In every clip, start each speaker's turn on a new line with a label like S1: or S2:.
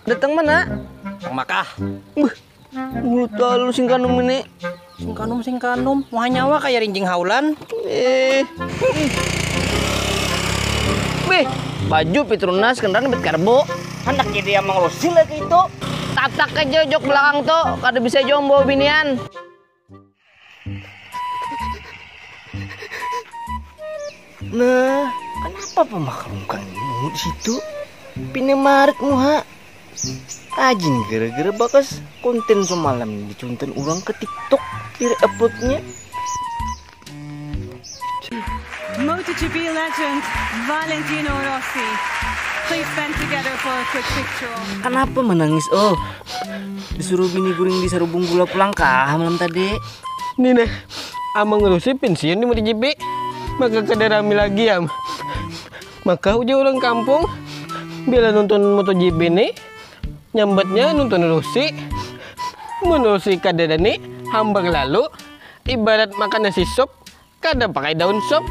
S1: Datang mana?
S2: Sang Makah.
S1: Mulut lalu singkanum ini.
S2: Singkanum. Mau nyawa kayak rinjing haulan.
S1: Beh, baju Petronas kendaraan bet karbo.
S2: Anak jadi yang mengurusin lagi itu.
S1: Tatak aja jok belakang tuh, kada bisa jombo binian.
S2: Nah, kenapa pemakan kamu di situ? Pinemarit muha. Ajin gara-gara bakas konten semalam diconten ulang ke TikTok dari uploadnya.
S3: MotoGP legend Valentino Rossi. Please stand together for a quick picture.
S2: Kenapa menangis? Oh, disuruh bini guring di sarubung gula pulang kah malam tadi?
S4: Nih nih, amang ngurusin pensiun di MotoGP. Maka kada rame lagi am. Maka udah orang kampung bila nonton MotoGP nih, nyambatnya nonton Rossi. Menurusi kada nih, hambang lalu ibarat makan nasi sop, kada pakai daun sop.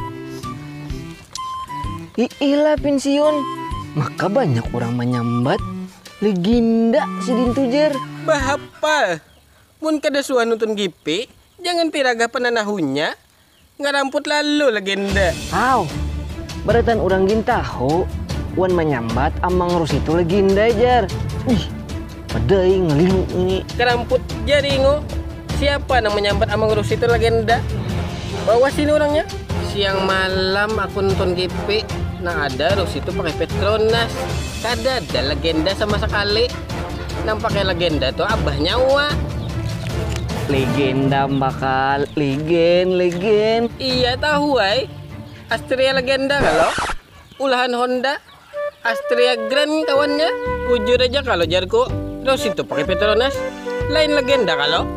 S2: Iyalah pensiun. Maka banyak orang menyambat legenda si Dintujer.
S4: Bahapa? Mun kada suah nonton GP, jangan tiraga penanahunya. Ngaramput lalu legenda.
S2: Aw, beratan orang gin tahu, wan menyambat amang Rossi itu legenda jar. Ih, padahal ngelilu ini.
S4: Keramput jadi ngo. Siapa yang menyambat amang Rossi itu legenda? Bawa sini orangnya. Siang malam aku nonton GP. Nah ada Rossi itu pakai Petronas. Kada ada legenda sama sekali. Nang pakai legenda tuh abah nyawa.
S2: Legenda bakal legend.
S4: Iya tahu ay. Astria legenda kalau. Ulahan Honda. Astria Grand kawannya. Ujur aja kalau jarku. Rossi itu pakai Petronas. Lain legenda kalau.